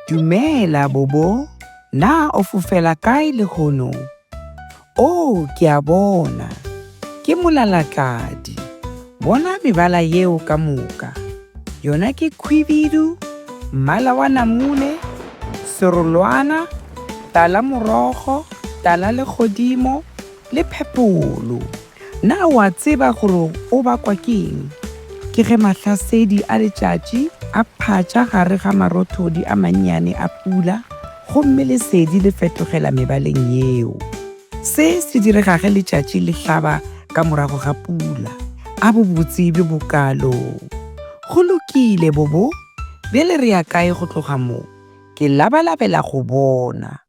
Dumela Bobo, na o fofela kae lehono? Oh, ke a bona. Ke molalakadi. Bona mebala yeo ka moka. Yona ke khwibidu, mmala wa namune, serolwana, tala morogo, tala legodimo le phepolo. Na wa tseba gore o bakwa ke eng? Ke ge mahlasedi a letšatši a phatša gare ga marothodi a mannyane a pula, gomme lesedi le fetogela mebaleng yeo. Se se direga ge letšatši le hlaba ka morago ga pula, a bobotse bjo bokalo. Go lokile Bobo, bjale re ya kae go tloga moo? Ke labalabela go bona.